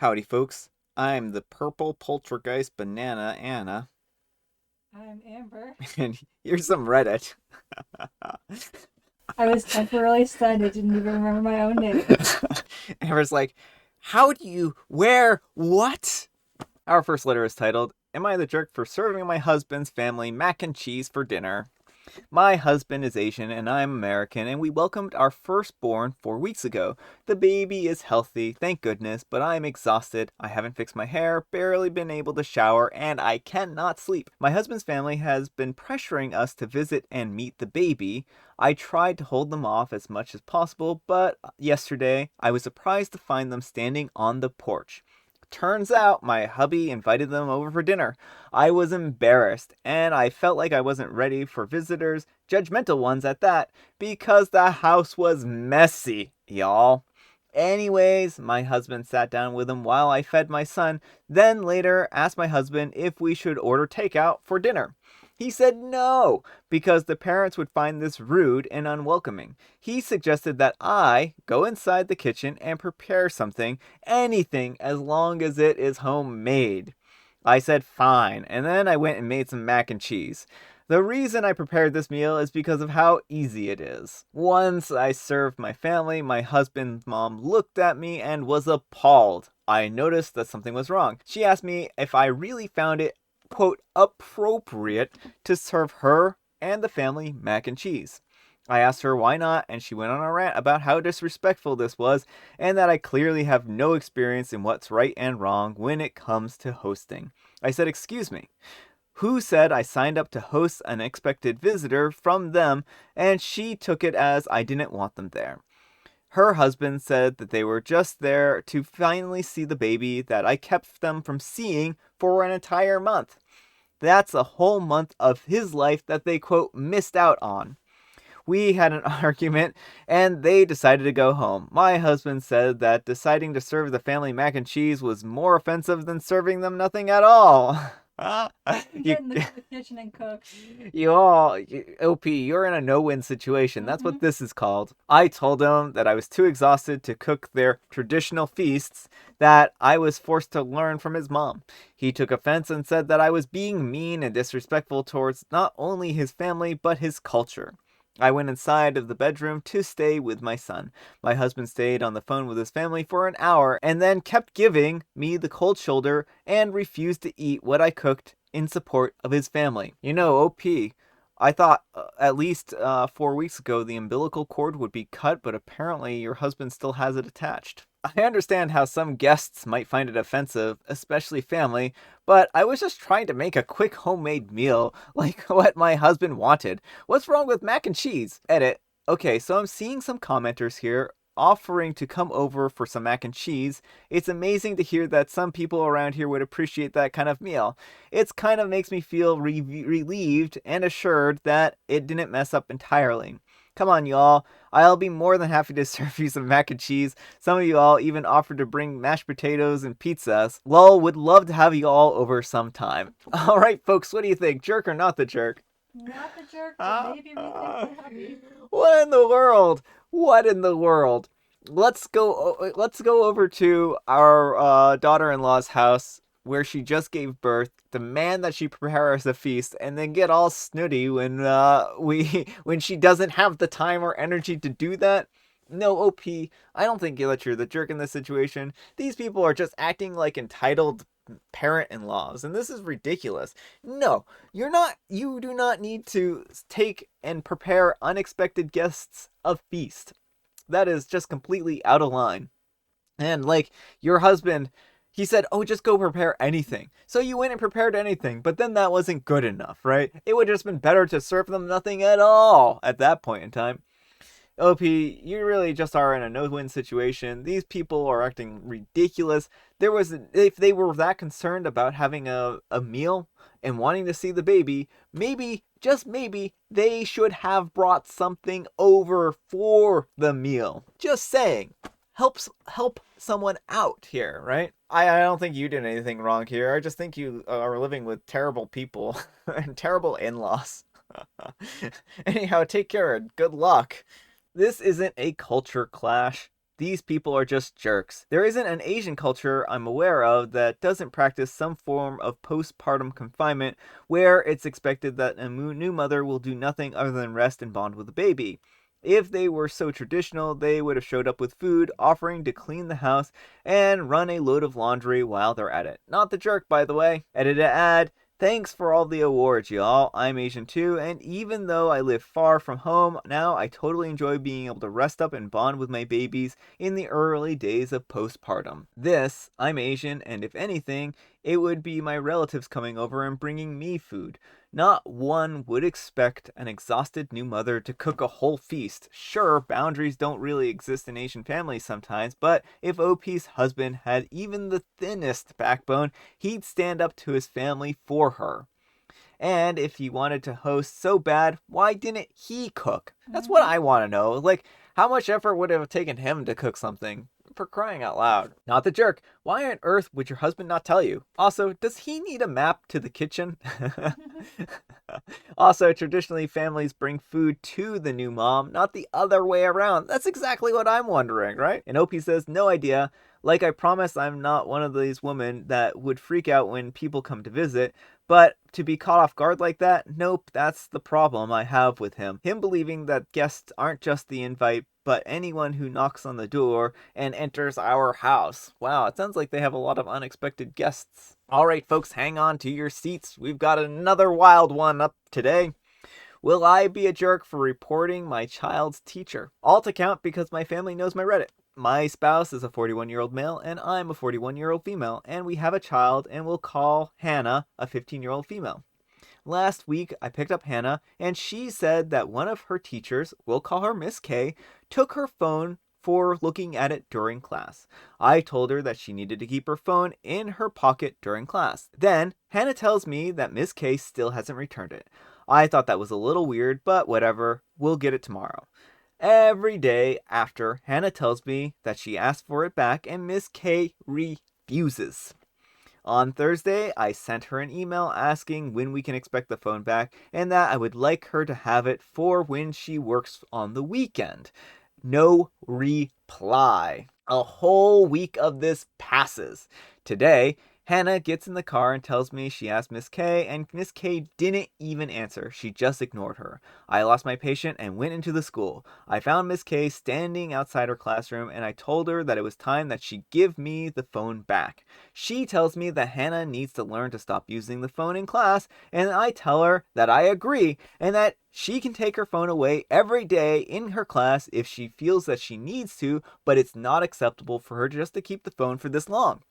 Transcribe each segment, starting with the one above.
Howdy, folks. I'm the purple poltergeist banana Anna, I'm Amber. and here's some Reddit. I was temporarily stunned. I didn't even remember my own name. Amber's like, how do you, where, what? Our first letter is titled, Am I the jerk for serving my husband's family mac and cheese for dinner? My husband is Asian and I'm American, and we welcomed our firstborn 4 weeks ago. The baby is healthy, thank goodness, but I'm exhausted. I haven't fixed my hair, barely been able to shower, and I cannot sleep. My husband's family has been pressuring us to visit and meet the baby. I tried to hold them off as much as possible, but yesterday I was surprised to find them standing on the porch. Turns out my hubby invited them over for dinner. I was embarrassed, and I felt like I wasn't ready for visitors, judgmental ones at that, because the house was messy, y'all. Anyways, my husband sat down with him while I fed my son, then later asked my husband if we should order takeout for dinner. He said no, because the parents would find this rude and unwelcoming. He suggested that I go inside the kitchen and prepare something, anything, as long as it is homemade. I said fine, and then I went and made some mac and cheese. The reason I prepared this meal is because of how easy it is. Once I served my family, my husband's mom looked at me and was appalled. I noticed that something was wrong. She asked me if I really found it, quote, appropriate to serve her and the family mac and cheese. I asked her why not, and she went on a rant about how disrespectful this was, and that I clearly have no experience in what's right and wrong when it comes to hosting. I said, excuse me, who said I signed up to host an unexpected visitor from them, and she took it as I didn't want them there. Her husband said that they were just there to finally see the baby that I kept them from seeing for an entire month. That's a whole month of his life that they, quote, missed out on. We had an argument, and they decided to go home. My husband said that deciding to serve the family mac and cheese was more offensive than serving them nothing at all. you, Get in the kitchen and cook. OP, you're in a no-win situation. That's Mm-hmm. what this is called. I told him that I was too exhausted to cook their traditional feasts, that I was forced to learn from his mom. He took offense and said that I was being mean and disrespectful towards not only his family, but his culture. I went inside of the bedroom to stay with my son. My husband stayed on the phone with his family for an hour and then kept giving me the cold shoulder and refused to eat what I cooked in support of his family. You know, OP, I thought at least 4 weeks ago the umbilical cord would be cut, but apparently your husband still has it attached. I understand how some guests might find it offensive, especially family, but I was just trying to make a quick homemade meal, like what my husband wanted. What's wrong with mac and cheese? Edit. Okay, so I'm seeing some commenters here offering to come over for some mac and cheese. It's amazing to hear that some people around here would appreciate that kind of meal. It kind of makes me feel relieved and assured that it didn't mess up entirely. Come on, y'all. I'll be more than happy to serve you some mac and cheese. Some of you all even offered to bring mashed potatoes and pizzas. Lol, would love to have you all over sometime. Alright, folks, what do you think? Jerk or not the jerk? Not the jerk, but maybe rethink the hubby. What in the world? What in the world? Let's go over to our daughter-in-law's house where she just gave birth, demand that she prepare us a feast, and then get all snooty when we when she doesn't have the time or energy to do that. No, OP, I don't think that you're the jerk in this situation. These people are just acting like entitled parent-in-laws, and this is ridiculous. No, you're not. You do not need to take and prepare unexpected guests a feast. That is just completely out of line. And like your husband, he said, "Oh, just go prepare anything." So you went and prepared anything, but then that wasn't good enough, right? It would have just been better to serve them nothing at all at that point in time. OP, you really just are in a no-win situation. These people are acting ridiculous. If they were that concerned about having a meal and wanting to see the baby, maybe, just maybe, they should have brought something over for the meal. Just saying. Help someone out here, right? I don't think you did anything wrong here. I just think you are living with terrible people and terrible in-laws. Anyhow, take care and good luck. This isn't a culture clash. These people are just jerks. There isn't an Asian culture I'm aware of that doesn't practice some form of postpartum confinement where it's expected that a new mother will do nothing other than rest and bond with the baby. If they were so traditional, they would have showed up with food, offering to clean the house, and run a load of laundry while they're at it. Not the jerk, by the way. Edit ad. Thanks for all the awards, y'all. I'm Asian too, and even though I live far from home now, I totally enjoy being able to rest up and bond with my babies in the early days of postpartum. This, I'm Asian, and if anything, it would be my relatives coming over and bringing me food. Not one would expect an exhausted new mother to cook a whole feast. Sure, boundaries don't really exist in Asian families sometimes, but if OP's husband had even the thinnest backbone, he'd stand up to his family for her. And if he wanted to host so bad, why didn't he cook? That's what I want to know. Like, how much effort would it have taken him to cook something? For crying out loud. Not the jerk. Why on earth would your husband not tell you? Also, does he need a map to the kitchen? Also, traditionally, families bring food to the new mom, not the other way around. That's exactly what I'm wondering, right? And Opie says, no idea. Like, I promise I'm not one of these women that would freak out when people come to visit, but to be caught off guard like that, nope, that's the problem I have with him. Him believing that guests aren't just the invite, but anyone who knocks on the door and enters our house. Wow, it sounds like they have a lot of unexpected guests. All right, folks, hang on to your seats. We've got another wild one up today. Will I be a jerk for reporting my child's teacher? All to count because my family knows my Reddit. My spouse is a 41-year-old male and I'm a 41-year-old female, and we have a child and we'll call Hannah a 15-year-old female. Last week, I picked up Hannah, and she said that one of her teachers, we'll call her Miss K, took her phone for looking at it during class. I told her that she needed to keep her phone in her pocket during class. Then, Hannah tells me that Miss K still hasn't returned it. I thought that was a little weird, but whatever, we'll get it tomorrow. Every day after, Hannah tells me that she asked for it back, and Miss K refuses. On Thursday, I sent her an email asking when we can expect the phone back and that I would like her to have it for when she works on the weekend. No reply. A whole week of this passes. Today, Hannah gets in the car and tells me she asked Miss K, and Miss K didn't even answer. She just ignored her. I lost my patience and went into the school. I found Miss K standing outside her classroom, and I told her that it was time that she give me the phone back. She tells me that Hannah needs to learn to stop using the phone in class, and I tell her that I agree, and that she can take her phone away every day in her class if she feels that she needs to, but it's not acceptable for her just to keep the phone for this long.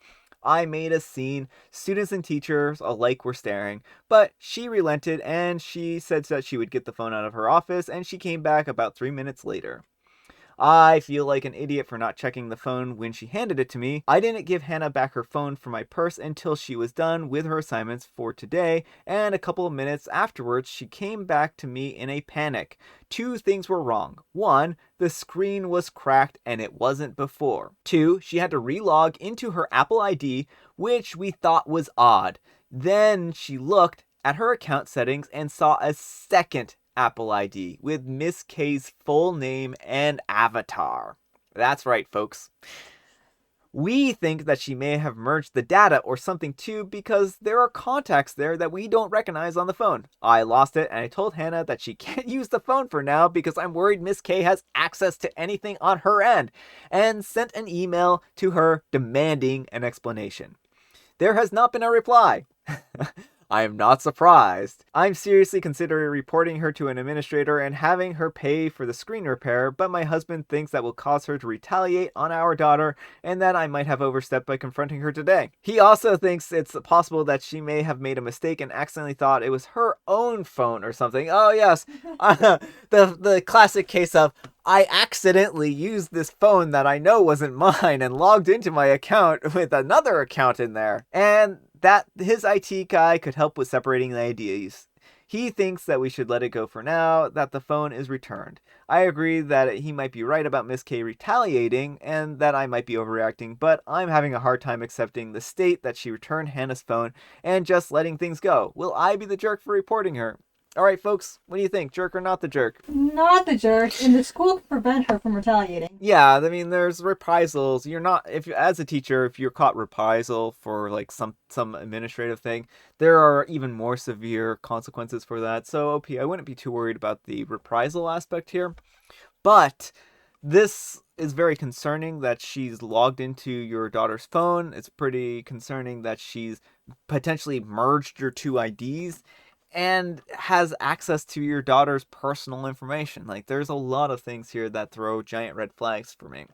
I made a scene. Students and teachers alike were staring, but she relented and she said that she would get the phone out of her office, and she came back about 3 minutes later. I feel like an idiot for not checking the phone when she handed it to me. I didn't give Hannah back her phone from my purse until she was done with her assignments for today, and a couple of minutes afterwards, she came back to me in a panic. Two things were wrong. One, the screen was cracked and it wasn't before. Two, she had to relog into her Apple ID, which we thought was odd. Then she looked at her account settings and saw a second Apple ID with Miss K's full name and avatar. That's right, folks. We think that she may have merged the data or something too, because there are contacts there that we don't recognize on the phone. I lost it and I told Hannah that she can't use the phone for now because I'm worried Miss K has access to anything on her end, and sent an email to her demanding an explanation. There has not been a reply. I am not surprised. I'm seriously considering reporting her to an administrator and having her pay for the screen repair, but my husband thinks that will cause her to retaliate on our daughter and that I might have overstepped by confronting her today. He also thinks it's possible that she may have made a mistake and accidentally thought it was her own phone or something. Oh yes, the classic case of I accidentally used this phone that I know wasn't mine and logged into my account with another account in there. And that his IT guy could help with separating the ideas. He thinks that we should let it go for now, that the phone is returned. I agree that he might be right about Miss K retaliating and that I might be overreacting, but I'm having a hard time accepting the state that she returned Hannah's phone and just letting things go. Will I be the jerk for reporting her? All right, folks, what do you think? Jerk or not the jerk? Not the jerk, and the school can prevent her from retaliating. Yeah, I mean, there's reprisals. You're not if as a teacher, if you're caught reprisal for like some administrative thing, there are even more severe consequences for that. So, OP, I wouldn't be too worried about the reprisal aspect here. But this is very concerning that she's logged into your daughter's phone. It's pretty concerning that she's potentially merged your two IDs and has access to your daughter's personal information. Like, there's a lot of things here that throw giant red flags for me.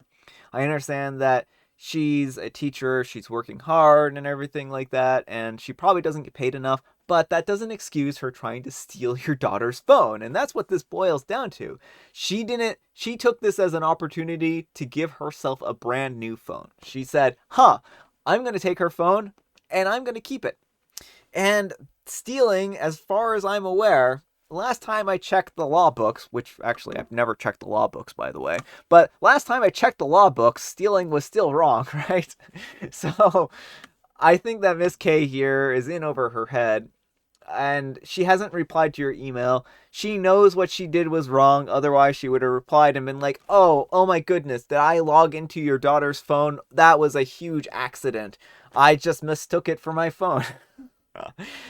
I understand that she's a teacher, she's working hard and everything like that, and she probably doesn't get paid enough, but that doesn't excuse her trying to steal your daughter's phone. And that's what this boils down to. She took this as an opportunity to give herself a brand new phone. She said, I'm going to take her phone and I'm going to keep it. And stealing, as far as I'm aware, last time I checked the law books, which actually I've never checked the law books, by the way, but last time I checked the law books, stealing was still wrong, right? So I think that Miss K here is in over her head, and she hasn't replied to your email. She knows what she did was wrong, otherwise she would have replied and been like, oh my goodness, did I log into your daughter's phone? That was a huge accident. I just mistook it for my phone.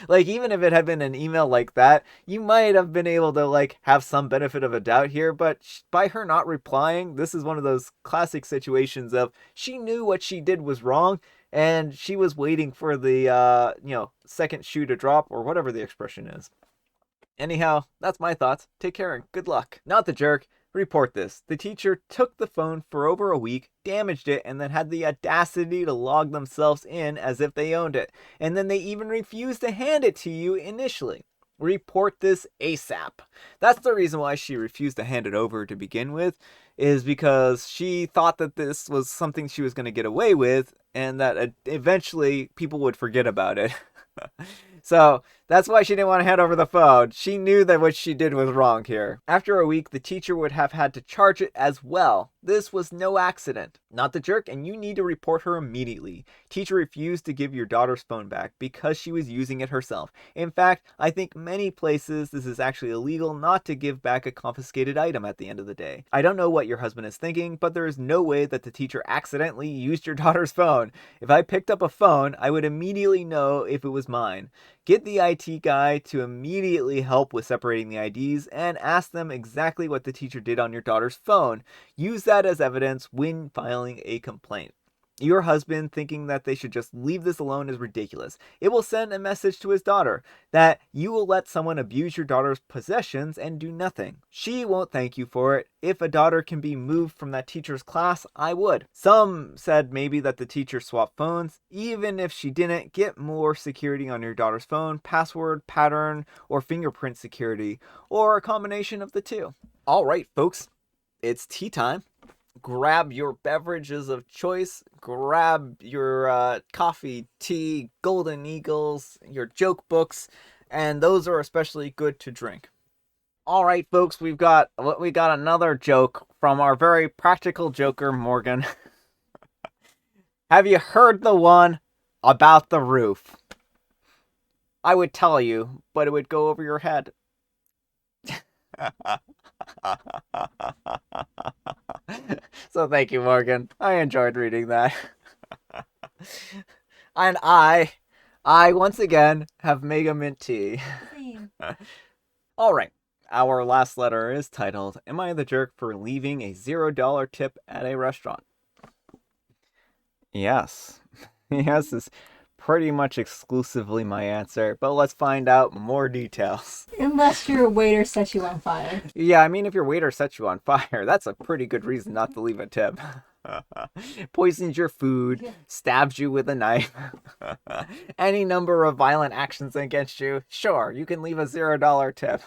Like, even if it had been an email like that, you might have been able to like have some benefit of a doubt here, but by her not replying, this is one of those classic situations of she knew what she did was wrong and she was waiting for the second shoe to drop, or whatever the expression is. Anyhow, that's my thoughts. Take care and good luck. Not the jerk. Report this. The teacher took the phone for over a week, damaged it, and then had the audacity to log themselves in as if they owned it. And then they even refused to hand it to you initially. Report this ASAP. That's the reason why she refused to hand it over to begin with, is because she thought that this was something she was going to get away with and that eventually people would forget about it. So that's why she didn't want to hand over the phone. She knew that what she did was wrong here. After a week, the teacher would have had to charge it as well. This was no accident. Not the jerk, and you need to report her immediately. Teacher refused to give your daughter's phone back because she was using it herself. In fact, I think many places this is actually illegal not to give back a confiscated item at the end of the day. I don't know what your husband is thinking, but there is no way that the teacher accidentally used your daughter's phone. If I picked up a phone, I would immediately know if it was mine. Get the IT guy to immediately help with separating the IDs and ask them exactly what the teacher did on your daughter's phone. Use that as evidence when filing a complaint. Your husband thinking that they should just leave this alone is ridiculous. It will send a message to his daughter that you will let someone abuse your daughter's possessions and do nothing. She won't thank you for it. If a daughter can be moved from that teacher's class, I would. Some said maybe that the teacher swapped phones. Even if she didn't, get more security on your daughter's phone, password, pattern, or fingerprint security, or a combination of the two. All right, folks, it's tea time. Grab your beverages of choice, grab your coffee, tea, golden eagles, your joke books, and those are especially good to drink. All right, folks, we got another joke from our very practical joker, Morgan. Have you heard the one about the roof? I would tell you, but it would go over your head. So thank you, Morgan. I enjoyed reading that. And I once again have Mega Mint tea. All right. Our last letter is titled, Am I the Jerk for Leaving a $0 Tip at a Restaurant? Yes. Yes is pretty much exclusively my answer, but let's find out more details. Unless your waiter sets you on fire. Yeah, I mean, if your waiter sets you on fire, that's a pretty good reason not to leave a tip. Poisons your food, stabs you with a knife, any number of violent actions against you, sure, you can leave a $0 tip.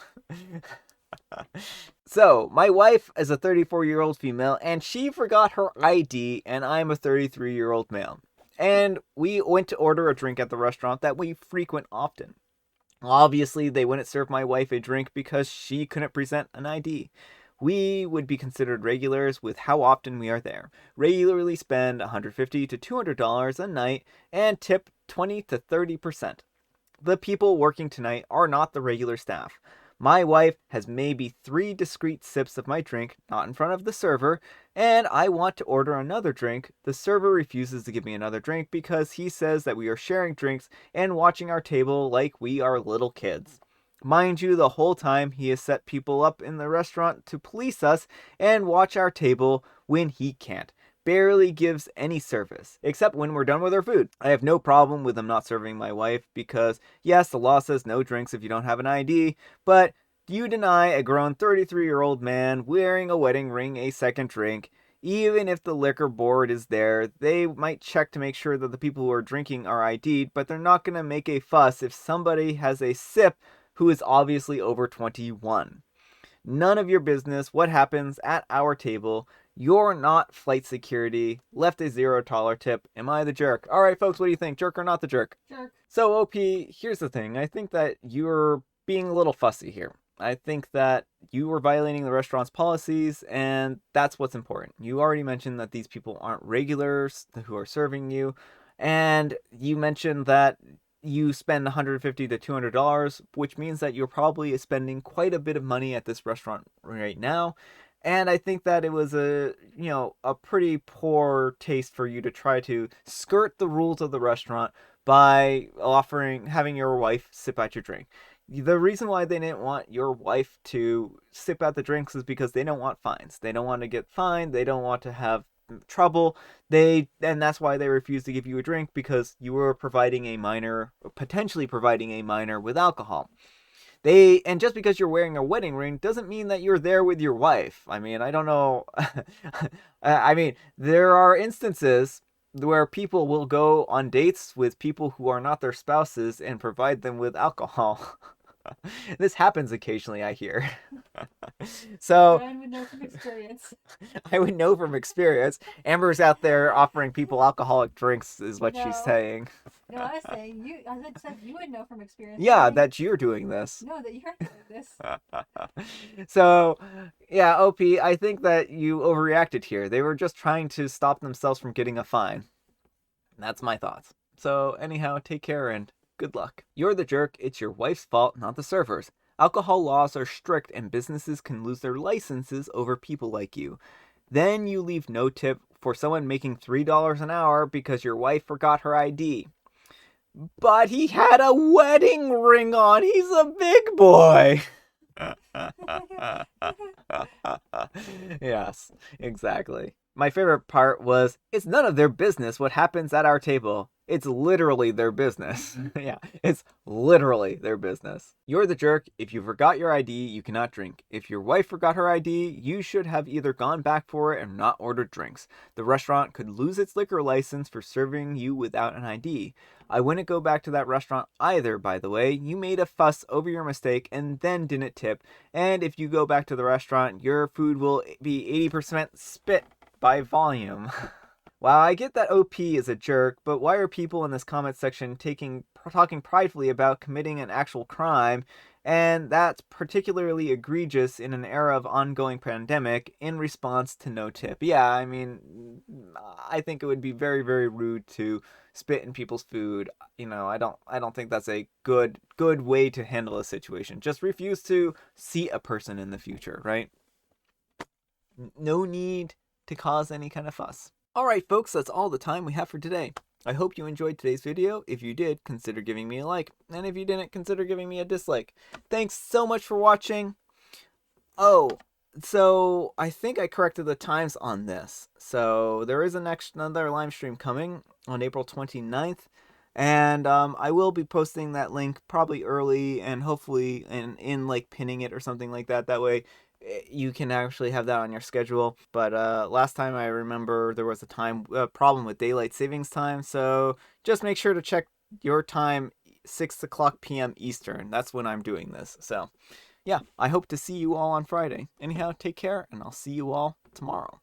So, my wife is a 34-year-old female, and she forgot her ID, and I'm a 33-year-old male. And we went to order a drink at the restaurant that we frequent often. Obviously, they wouldn't serve my wife a drink because she couldn't present an ID. We would be considered regulars with how often we are there. Regularly spend $150 to $200 a night and tip 20 to 30%. The people working tonight are not the regular staff. My wife has maybe 3 discrete sips of my drink, not in front of the server, and I want to order another drink. The server refuses to give me another drink because he says that we are sharing drinks and watching our table like we are little kids. Mind you, the whole time he has set people up in the restaurant to police us and watch our table when he can't. Barely gives any service, except when we're done with our food. I have no problem with him not serving my wife because, yes, the law says no drinks if you don't have an ID, but you deny a grown 33-year-old man wearing a wedding ring a second drink. Even if the liquor board is there, they might check to make sure that the people who are drinking are ID'd, but they're not going to make a fuss if somebody has a sip who is obviously over 21. None of your business what happens at our table. You're not flight security. Left a $0 tip. Am I the jerk? All right, folks, what do you think? Jerk or not the jerk? Jerk. So, OP, here's the thing. I think that you're being a little fussy here. I think that you were violating the restaurant's policies, and that's what's important. You already mentioned that these people aren't regulars who are serving you, and you mentioned that you spend $150 to $200, which means that you're probably spending quite a bit of money at this restaurant right now. And I think that it was a pretty poor taste for you to try to skirt the rules of the restaurant by having your wife sip out your drink. The reason why they didn't want your wife to sip out the drinks is because they don't want fines. They don't want to get fined. They don't want to have trouble. And that's why they refused to give you a drink, because you were potentially providing a minor with alcohol. And just because you're wearing a wedding ring doesn't mean that you're there with your wife. I mean, I don't know. I mean, there are instances where people will go on dates with people who are not their spouses and provide them with alcohol. This happens occasionally, I hear. So I would know from experience. I would know from experience. Amber's out there offering people alcoholic drinks, is what she's saying. No, I say you would know from experience. Yeah, that you're doing this. No, that you're doing this. So, yeah, OP, I think that you overreacted here. They were just trying to stop themselves from getting a fine. That's my thoughts. So, anyhow, take care and good luck. You're the jerk. It's your wife's fault, not the server's. Alcohol laws are strict and businesses can lose their licenses over people like you. Then you leave no tip for someone making $3 an hour because your wife forgot her ID. But he had a wedding ring on. He's a big boy. Yes, exactly. My favorite part was, it's none of their business what happens at our table. It's literally their business. Yeah, it's literally their business. You're the jerk. If you forgot your ID, you cannot drink. If your wife forgot her ID, you should have either gone back for it or not ordered drinks. The restaurant could lose its liquor license for serving you without an ID. I wouldn't go back to that restaurant either, by the way. You made a fuss over your mistake and then didn't tip. And if you go back to the restaurant, your food will be 80% spit by volume. Wow, I get that OP is a jerk, but why are people in this comment section talking pridefully about committing an actual crime? And that's particularly egregious in an era of ongoing pandemic in response to no tip. Yeah, I mean, I think it would be very, very rude to spit in people's food. I don't think that's a good way to handle a situation. Just refuse to seat a person in the future, right? No need to cause any kind of fuss. Alright folks, that's all the time we have for today. I hope you enjoyed today's video. If you did, consider giving me a like. And if you didn't, consider giving me a dislike. Thanks so much for watching. Oh, so I think I corrected the times on this. So there is another live stream coming on April 29th. And I will be posting that link probably early and hopefully in like pinning it or something like that. That way you can actually have that on your schedule. But last time I remember there was a problem with daylight savings time, so just make sure to check your time, 6 o'clock p.m. Eastern. That's when I'm doing this. So yeah, I hope to see you all on Friday. Anyhow, take care, and I'll see you all tomorrow.